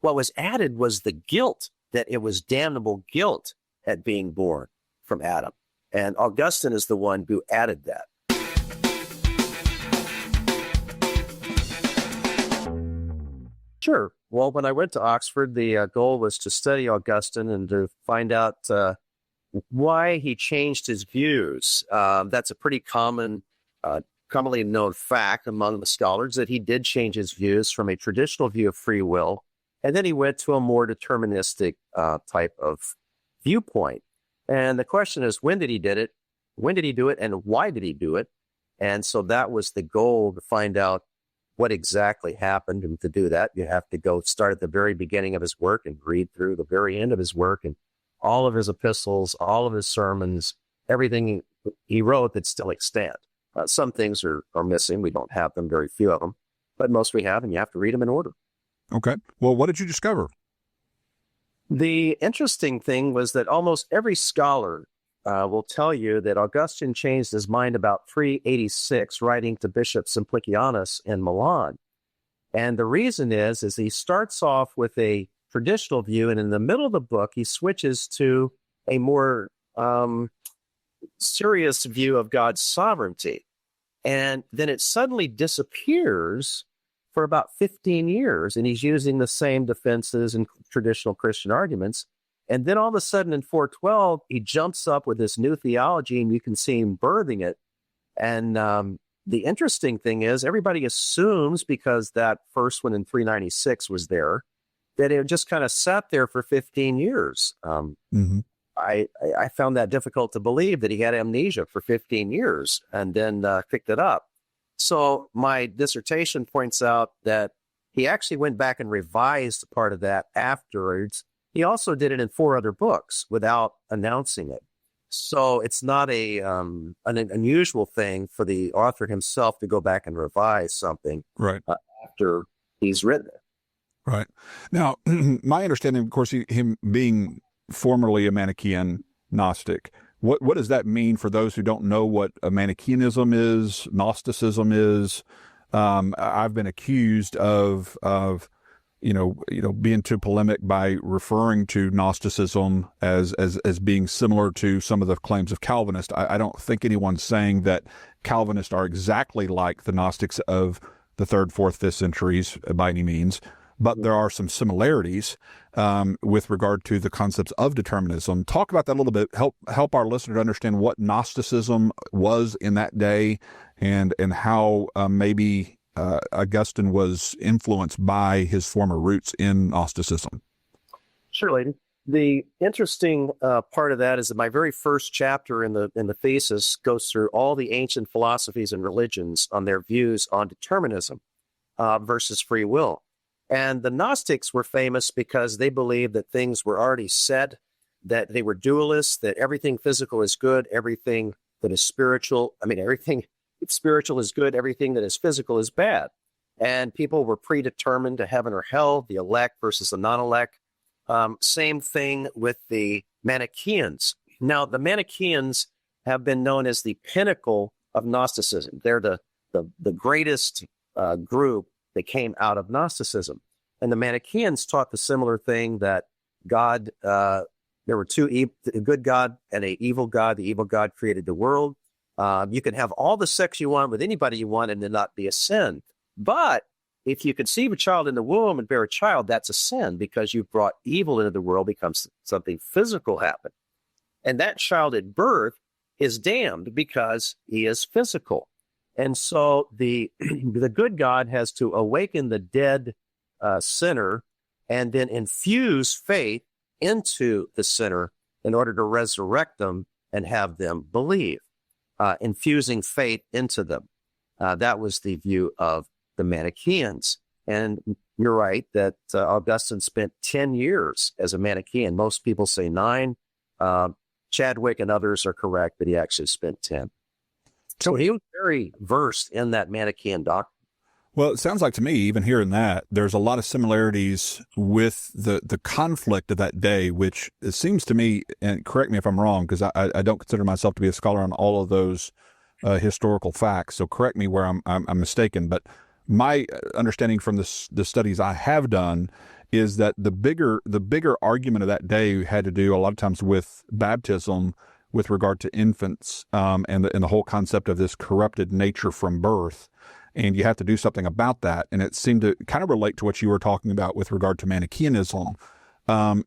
what was added was the guilt, that it was damnable guilt at being born from Adam. And Augustine is the one who added that. Sure. Well, when I went to Oxford, the goal was to study Augustine and to find out why he changed his views. That's a pretty commonly known fact among the scholars, that he did change his views from a traditional view of free will, and then he went to a more deterministic type of viewpoint. And the question is, when did he do it? When did he do it, and why did he do it? And so that was the goal, to find out what exactly happened. And to do that, you have to go start at the very beginning of his work and read through the very end of his work and all of his epistles, all of his sermons, everything he wrote that still extant. Some things are missing. We don't have them, very few of them, but most we have, and you have to read them in order. Okay. Well, what did you discover? The interesting thing was that almost every scholar will tell you that Augustine changed his mind about 386, writing to Bishop Simplicianus in Milan. And the reason is he starts off with a traditional view, and in the middle of the book, he switches to a more serious view of God's sovereignty. And then it suddenly disappears for about 15 years, and he's using the same defenses and traditional Christian arguments. And then all of a sudden in 412, he jumps up with this new theology, and you can see him birthing it. And the interesting thing is, everybody assumes, because that first one in 396 was there, that it just kind of sat there for 15 years. I found that difficult to believe, that he had amnesia for 15 years and then picked it up. So my dissertation points out that he actually went back and revised part of that afterwards. He also did it in 4 other books without announcing it. So it's not an unusual thing for the author himself to go back and revise something right after he's written it. Right. Now, my understanding, of course, him being formerly a Manichaean Gnostic, what does that mean for those who don't know what a Manichaeanism is, Gnosticism is? I've been accused of being too polemic by referring to Gnosticism as being similar to some of the claims of Calvinist. I don't think anyone's saying that Calvinists are exactly like the Gnostics of the 3rd, 4th, 5th centuries by any means, but there are some similarities with regard to the concepts of determinism. Talk about that a little bit. Help our listener to understand what Gnosticism was in that day, and how maybe Augustine was influenced by his former roots in Gnosticism. Sure, Leighton. The interesting part of that is that my very first chapter in the thesis goes through all the ancient philosophies and religions on their views on determinism versus free will. And the Gnostics were famous because they believed that things were already said, that they were dualists, that everything physical is good, everything that is spiritual, everything spiritual is good, everything that is physical is bad. And people were predetermined to heaven or hell, the elect versus the non-elect. Same thing with the Manichaeans. Now, the Manichaeans have been known as the pinnacle of Gnosticism. They're the greatest group that came out of Gnosticism. And the Manichaeans taught the similar thing, that God, there were a good God and an evil God. The evil God created the world. You can have all the sex you want with anybody you want and it not be a sin. But if you conceive a child in the womb and bear a child, that's a sin, because you've brought evil into the world, becomes something physical happen. And that child at birth is damned because he is physical. And so the good God has to awaken the dead sinner and then infuse faith into the sinner in order to resurrect them and have them believe, infusing faith into them. That was the view of the Manichaeans. And you're right that Augustine spent 10 years as a Manichaean. Most people say 9. Chadwick and others are correct, but he actually spent 10. So he was very versed in that Manichaean doctrine. Well, it sounds like to me, even hearing that, there's a lot of similarities with the conflict of that day, which it seems to me, and correct me if I'm wrong, because I don't consider myself to be a scholar on all of those historical facts. So correct me where I'm mistaken. But my understanding from the studies I have done is that the bigger argument of that day had to do a lot of times with baptism with regard to infants, and the whole concept of this corrupted nature from birth. And you have to do something about that. And it seemed to kind of relate to what you were talking about with regard to Manichaeanism,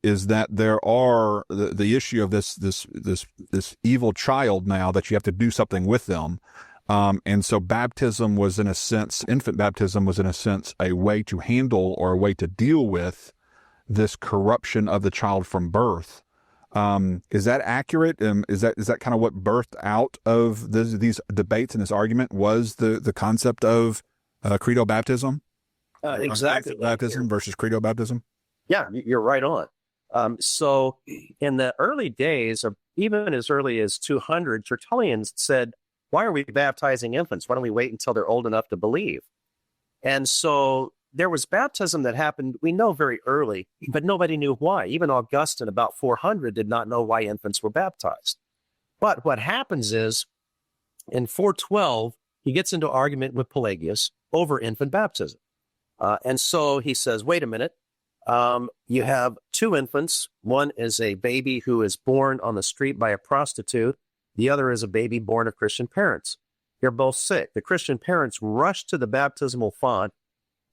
is that there are the issue of this evil child now that you have to do something with them. And so baptism was, in a sense, infant baptism was, in a sense, a way to handle or a way to deal with this corruption of the child from birth. Is that accurate? Is that kind of what birthed out of these debates and this argument was the concept of credo baptism? Exactly. Baptism versus credo baptism? Yeah, you're right on. So in the early days, or even as early as 200, Tertullian said, why are we baptizing infants? Why don't we wait until they're old enough to believe? And so there was baptism that happened, we know, very early, but nobody knew why. Even Augustine, about 400, did not know why infants were baptized. But what happens is, in 412, he gets into argument with Pelagius over infant baptism. And so he says, wait a minute, you have two infants. One is a baby who is born on the street by a prostitute. The other is a baby born of Christian parents. They're both sick. The Christian parents rush to the baptismal font.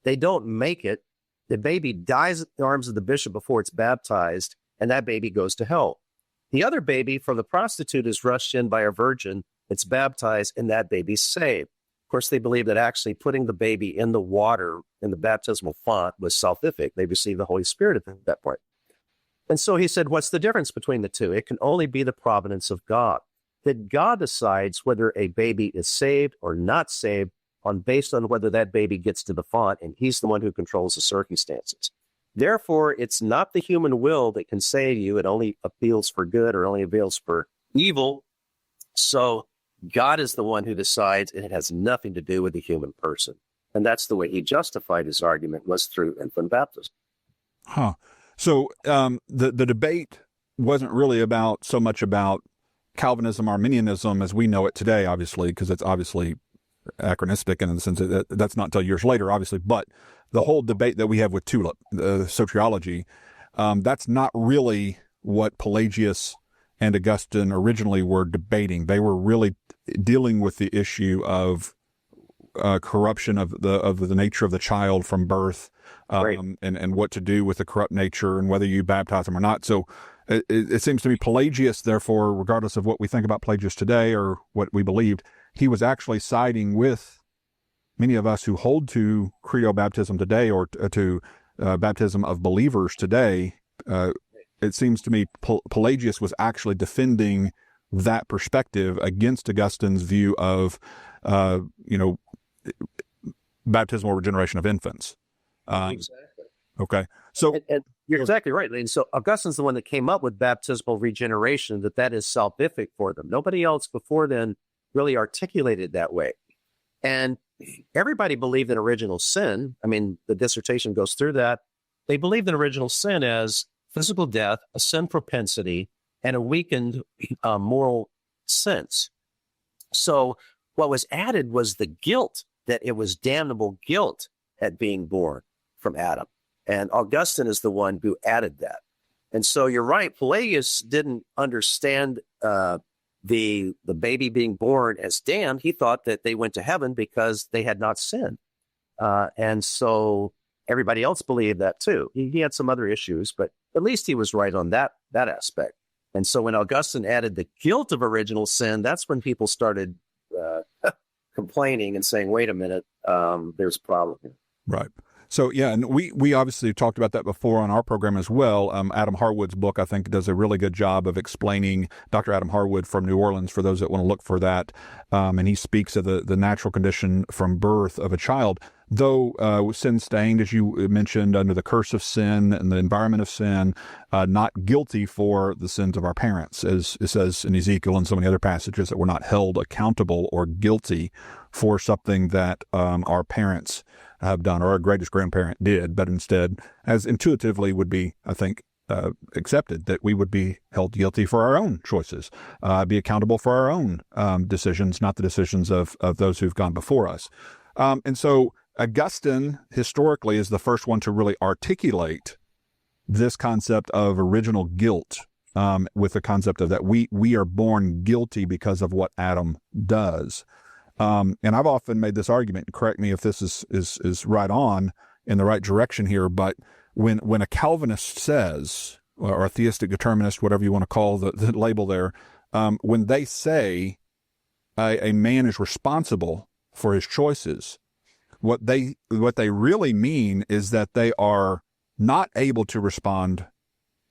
They don't make it. The baby dies at the arms of the bishop before it's baptized, and that baby goes to hell. The other baby from the prostitute is rushed in by a virgin. It's baptized, and that baby's saved. Of course, they believe that actually putting the baby in the water in the baptismal font was salvific. They received the Holy Spirit at that point. And so he said, what's the difference between the two? It can only be the providence of God. That God decides whether a baby is saved or not saved based on whether that baby gets to the font, and he's the one who controls the circumstances. Therefore, it's not the human will that can save you. It only appeals for good or only avails for evil. So God is the one who decides, and it has nothing to do with the human person. And that's the way he justified his argument, was through infant baptism. Huh. So the debate wasn't really so much about Calvinism, Arminianism as we know it today, obviously, because it's obviously anachronistic in the sense that that's not until years later, obviously. But the whole debate that we have with Tulip, Soteriology, that's not really what Pelagius and Augustine originally were debating. They were really dealing with the issue of corruption of the nature of the child from birth, and what to do with the corrupt nature and whether you baptize them or not. So it seems to me Pelagius, therefore, regardless of what we think about Pelagius today or what we believed, he was actually siding with many of us who hold to credo baptism today, or to baptism of believers today. It seems to me Pelagius was actually defending that perspective against Augustine's view of, baptismal regeneration of infants. Exactly. Okay. So and you're exactly right. And so Augustine's the one that came up with baptismal regeneration, that is salvific for them. Nobody else before then really articulated that way. And everybody believed in original sin. I mean, the dissertation goes through that. They believed in original sin as physical death, a sin propensity, and a weakened moral sense. So what was added was the guilt, that it was damnable guilt at being born from Adam. And Augustine is the one who added that. And so you're right, Pelagius didn't understand the baby being born as damned. He thought that they went to heaven because they had not sinned. And so everybody else believed that too. He had some other issues, but at least he was right on that aspect. And so when Augustine added the guilt of original sin, that's when people started complaining and saying, wait a minute, there's a problem here. Right. So, yeah, and we obviously talked about that before on our program as well. Adam Harwood's book, I think, does a really good job of explaining, Dr. Adam Harwood from New Orleans, for those that want to look for that. And he speaks of the natural condition from birth of a child. Though sin-stained, as you mentioned, under the curse of sin and the environment of sin, not guilty for the sins of our parents, as it says in Ezekiel and so many other passages, that we're not held accountable or guilty for something that our parents have done or our greatest grandparent did, but instead, as intuitively would be, I think, accepted, that we would be held guilty for our own choices, be accountable for our own decisions, not the decisions of those who've gone before us. And so Augustine, historically, is the first one to really articulate this concept of original guilt, with the concept of that we are born guilty because of what Adam does. And I've often made this argument, and correct me if this is right on in the right direction here, but when a Calvinist says, or a theistic determinist, whatever you want to call the label there, when they say a man is responsible for his choices, what they really mean is that they are not able to respond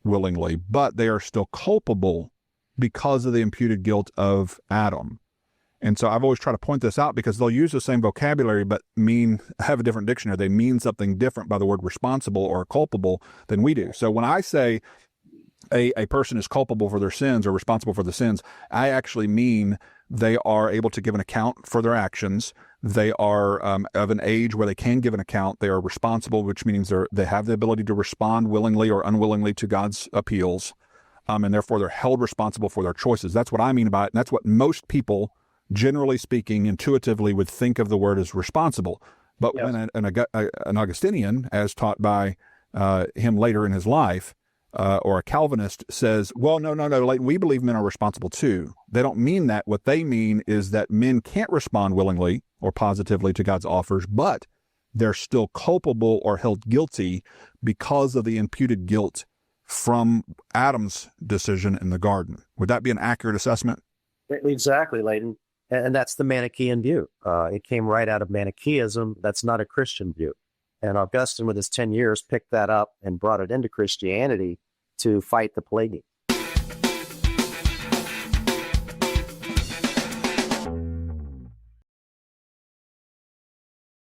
willingly, but they are still culpable because of the imputed guilt of Adam. And so I've always tried to point this out because they'll use the same vocabulary but have a different dictionary. They mean something different by the word responsible or culpable than we do. So when I say a person is culpable for their sins or responsible for the sins, I actually mean they are able to give an account for their actions. They are of an age where they can give an account. They are responsible, which means they have the ability to respond willingly or unwillingly to God's appeals, and therefore they're held responsible for their choices. That's what I mean by it, and that's what most people, generally speaking, intuitively would think of the word as responsible. But Yes. when an Augustinian, as taught by him later in his life, or a Calvinist says, well, no, Leighton, we believe men are responsible too. They don't mean that. What they mean is that men can't respond willingly or positively to God's offers, but they're still culpable or held guilty because of the imputed guilt from Adam's decision in the garden. Would that be an accurate assessment? Exactly, Leighton. And that's the Manichaean view. It came right out of Manichaeism. That's not a Christian view. And Augustine, with his 10 years, picked that up and brought it into Christianity to fight the Pelagians.